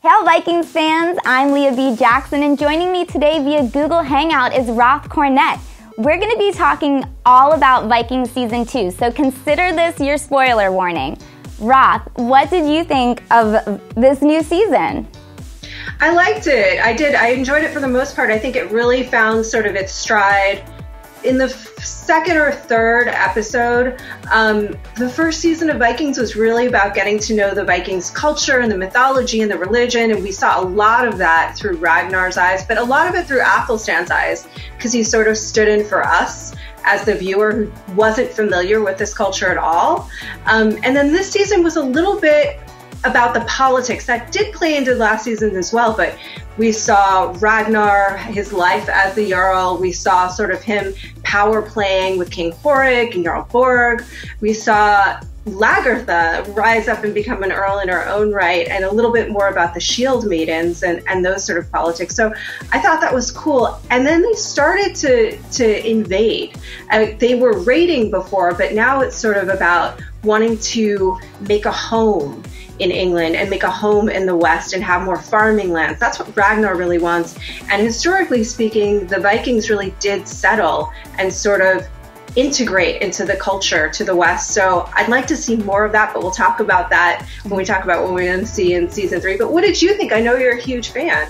Hail Vikings fans, I'm Leah B. Jackson, and joining me today via Google Hangout is Roth Cornett. We're going to be talking all about Vikings Season 2, so consider this your spoiler warning. Roth, what did you think of this new season? I liked it. I did. I enjoyed it for the most part. I think it really found sort of its stride in the second or third episode. The first season of Vikings was really about getting to know the Vikings culture and the mythology and the religion, and we saw a lot of that through Ragnar's eyes, but a lot of it through Athelstan's eyes, because he sort of stood in for us as the viewer who wasn't familiar with this culture at all. And then this season was a little bit about the politics that did play into last season as well, but we saw Ragnar, his life as the Jarl. We saw sort of him power playing with King Horik and Jarl Borg. We saw Lagertha rise up and become an earl in her own right, and a little bit more about the Shield Maidens and those sort of politics. So I thought that was cool. And then they started to invade. They were raiding before, but now it's sort of about wanting to make a home in England and make a home in the West and have more farming lands. That's what Ragnar really wants. And historically speaking, the Vikings really did settle and sort of integrate into the culture to the West. So I'd like to see more of that, but we'll talk about that when we talk about what we're going to see in season 3. But what did you think? I know you're a huge fan.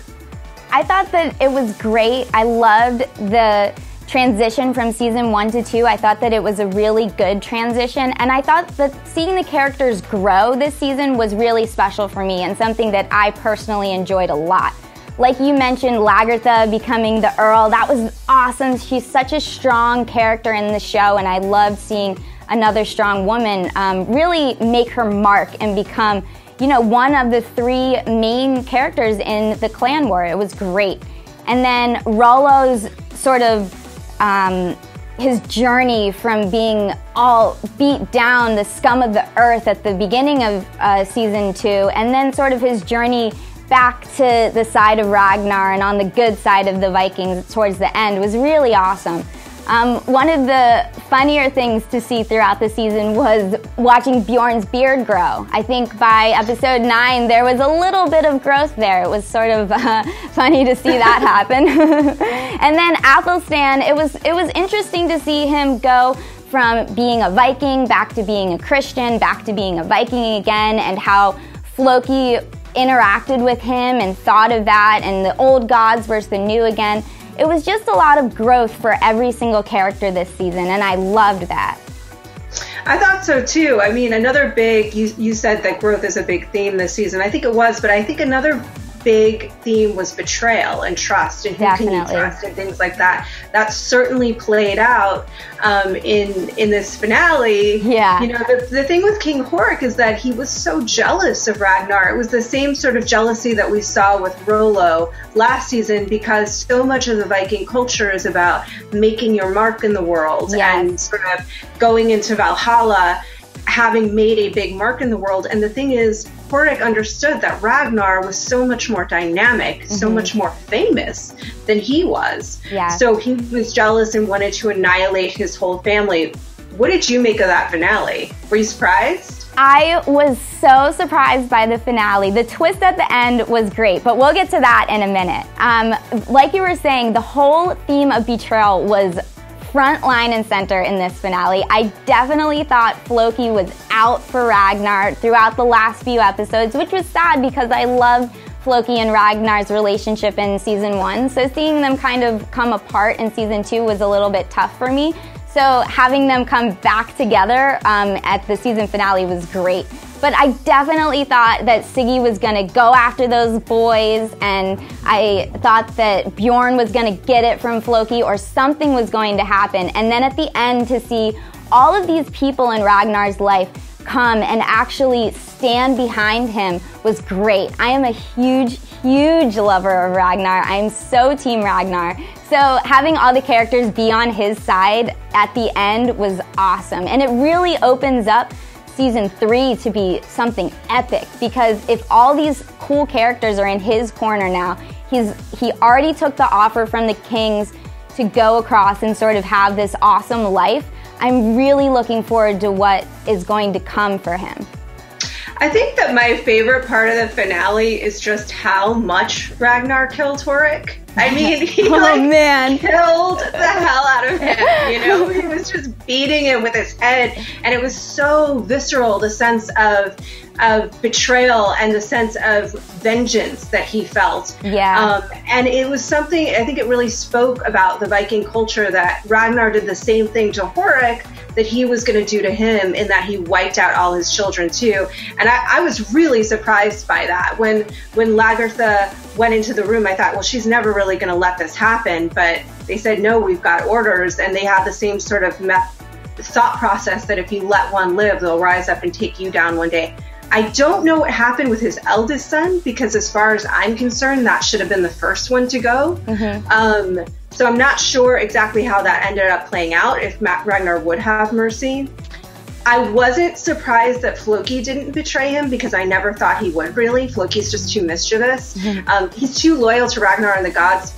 I thought that it was great. I loved the transition from season 1 to 2. I thought that it was a really good transition, and I thought that seeing the characters grow this season was really special for me and something that I personally enjoyed a lot. Like you mentioned, Lagertha becoming the Earl, that was awesome. She's such a strong character in the show, and I loved seeing another strong woman really make her mark and become, one of the 3 main characters in the clan war. It was great. And then Rollo's sort of his journey from being all beat down, the scum of the earth at the beginning of season 2, and then sort of his journey back to the side of Ragnar and on the good side of the Vikings towards the end was really awesome. One of the funnier things to see throughout the season was watching Bjorn's beard grow. I think by episode 9 there was a little bit of growth there. It was sort of funny to see that happen. And then Athelstan, it was interesting to see him go from being a Viking back to being a Christian, back to being a Viking again, and how Floki interacted with him and thought of that, and the old gods versus the new again. It was just a lot of growth for every single character this season, and I loved that. I thought so too. I mean, another big, you said that growth is a big theme this season. I think it was, but I think another big theme was betrayal and trust, and who can you trust and things like that. That certainly played out in this finale. Yeah. The thing with King Horik is that he was so jealous of Ragnar. It was the same sort of jealousy that we saw with Rollo last season, because so much of the Viking culture is about making your mark in the world and sort of going into Valhalla, having made a big mark in the world. And the thing is, Horik understood that Ragnar was so much more dynamic, so much more famous than he was. Yeah. So he was jealous and wanted to annihilate his whole family. What did you make of that finale? Were you surprised? I was so surprised by the finale. The twist at the end was great, but we'll get to that in a minute. Like you were saying, the whole theme of betrayal was front line and center in this finale. I definitely thought Floki was out for Ragnar throughout the last few episodes, which was sad because I loved Floki and Ragnar's relationship in season 1. So seeing them kind of come apart in season 2 was a little bit tough for me. So having them come back together at the season finale was great. But I definitely thought that Siggy was going to go after those boys, and I thought that Bjorn was going to get it from Floki, or something was going to happen. And then at the end, to see all of these people in Ragnar's life come and actually stand behind him was great. I am a huge, huge lover of Ragnar. I'm so team Ragnar. So having all the characters be on his side at the end was awesome. And it really opens up season 3 to be something epic, because if all these cool characters are in his corner now, he already took the offer from the Kings to go across and sort of have this awesome life. I'm really looking forward to what is going to come for him. I think that my favorite part of the finale is just how much Ragnar killed Horik. I mean, he killed the hell out of him, you know? He was just beating him with his head, and it was so visceral, the sense of betrayal and the sense of vengeance that he felt. Yeah. And it was something, I think it really spoke about the Viking culture that Ragnar did the same thing to Horik that he was going to do to him, in that he wiped out all his children too. And I was really surprised by that. When Lagertha went into the room, I thought, well, she's never really going to let this happen. But they said, no, we've got orders. And they had the same sort of thought process that if you let one live, they'll rise up and take you down one day. I don't know what happened with his eldest son, because as far as I'm concerned, that should have been the first one to go. Mm-hmm. So I'm not sure exactly how that ended up playing out, if Ragnar would have mercy. I wasn't surprised that Floki didn't betray him, because I never thought he would, really. Floki's just too mischievous. Mm-hmm. He's too loyal to Ragnar and the gods,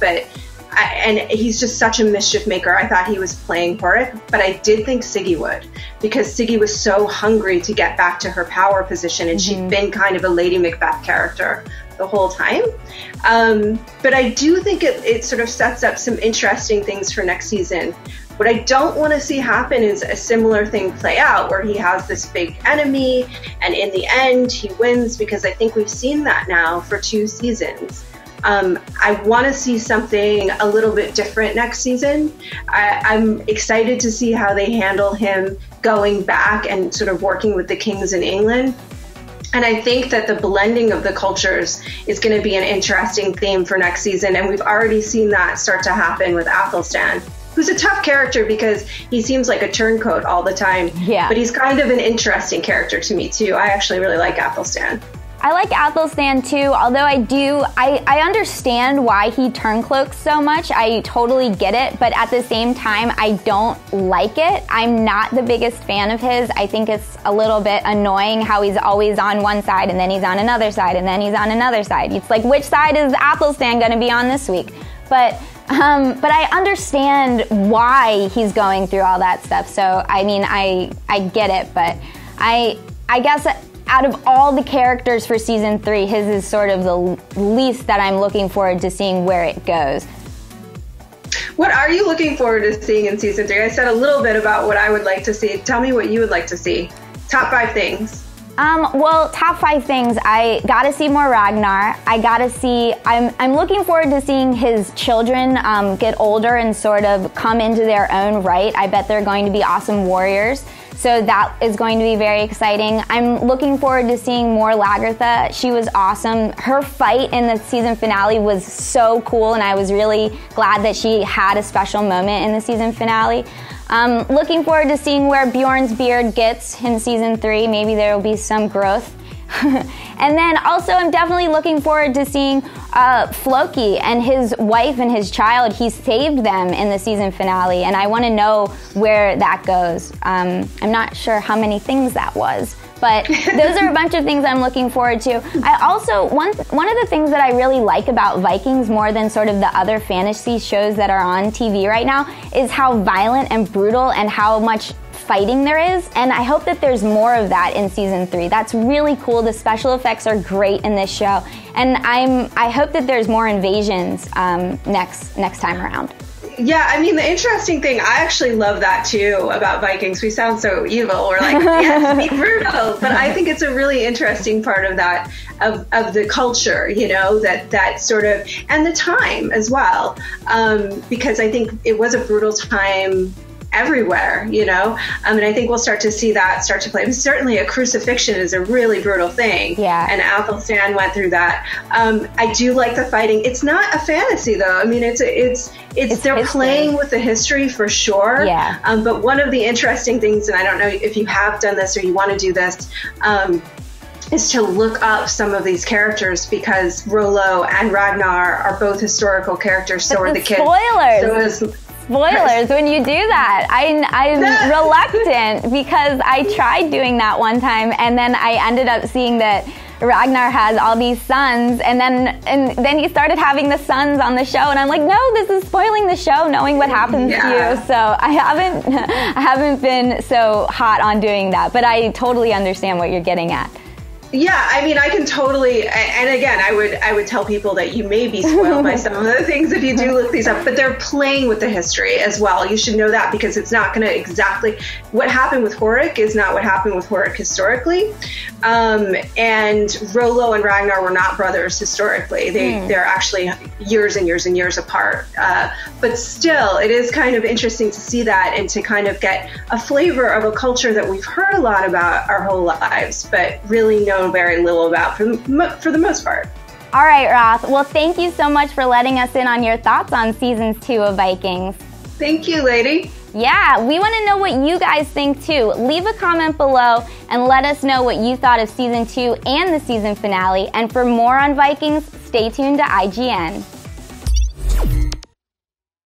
and he's just such a mischief maker. I thought he was playing Horik, but I did think Siggy would, because Siggy was so hungry to get back to her power position, and she'd been kind of a Lady Macbeth character the whole time. But I do think it sort of sets up some interesting things for next season. What I don't want to see happen is a similar thing play out, where he has this big enemy, and in the end he wins, because I think we've seen that now for 2 seasons. I want to see something a little bit different next season. I'm excited to see how they handle him going back and sort of working with the kings in England. And I think that the blending of the cultures is going to be an interesting theme for next season. And we've already seen that start to happen with Athelstan, who's a tough character because he seems like a turncoat all the time. Yeah. But he's kind of an interesting character to me, too. I actually really like Athelstan. I like Athelstan too, although I understand why he turncloaks so much. I totally get it, but at the same time, I don't like it. I'm not the biggest fan of his. I think it's a little bit annoying how he's always on one side, and then he's on another side, and then he's on another side. It's like, which side is Athelstan going to be on this week? But I understand why he's going through all that stuff. So, I mean, I get it, but I guess out of all the characters for season 3, his is sort of the least that I'm looking forward to seeing where it goes. What are you looking forward to seeing in season 3? I said a little bit about what I would like to see. Tell me what you would like to see. Top 5 things. Well, top 5 things. I gotta see more Ragnar. I'm looking forward to seeing his children get older and sort of come into their own right. I bet they're going to be awesome warriors. So that is going to be very exciting. I'm looking forward to seeing more Lagertha. She was awesome. Her fight in the season finale was so cool, and I was really glad that she had a special moment in the season finale. Looking forward to seeing where Bjorn's beard gets in season 3. Maybe there will be some growth. And then also I'm definitely looking forward to seeing Floki and his wife and his child. He saved them in the season finale, and I want to know where that goes. I'm not sure how many things that was, but those are a bunch of things I'm looking forward to. I also, one of the things that I really like about Vikings more than sort of the other fantasy shows that are on TV right now is how violent and brutal and how much fighting there is, and I hope that there's more of that in season 3. That's really cool. The special effects are great in this show, and I hope that there's more invasions next time around. Yeah, I mean, the interesting thing, I actually love that too about Vikings. We sound so evil. We're like, yes, be brutal. But I think it's a really interesting part of that, of the culture, you know, that sort of, and the time as well, because I think it was a brutal time everywhere, you know, and I think we'll start to see that start to play. But certainly a crucifixion is a really brutal thing. Yeah. And Athelstan went through that. I do like the fighting. It's not a fantasy though. I mean, it's they're history. Playing with the history for sure. Yeah. But one of the interesting things, and I don't know if you have done this or you want to do this, is to look up some of these characters, because Rollo and Ragnar are both historical characters. So are the kids. Spoilers. Spoilers when you do that. I'm reluctant because I tried doing that one time, and then I ended up seeing that Ragnar has all these sons, and then he started having the sons on the show, and I'm like, no, this is spoiling the show, knowing what happens to you. So I haven't been so hot on doing that, but I totally understand what you're getting at. Yeah, I mean, I can totally, and again, I would tell people that you may be spoiled by some of the things if you do look these up, but they're playing with the history as well. You should know that, because it's not going to exactly, what happened with Horik is not what happened with Horik historically. And Rollo and Ragnar were not brothers historically. They're actually years and years and years apart. But still, it is kind of interesting to see that and to kind of get a flavor of a culture that we've heard a lot about our whole lives, but really know very little about for the most part. All right, Roth. Well, thank you so much for letting us in on your thoughts on seasons 2 of Vikings. Thank you, lady. Yeah, we want to know what you guys think too. Leave a comment below and let us know what you thought of season 2 and the season finale. And for more on Vikings, stay tuned to IGN.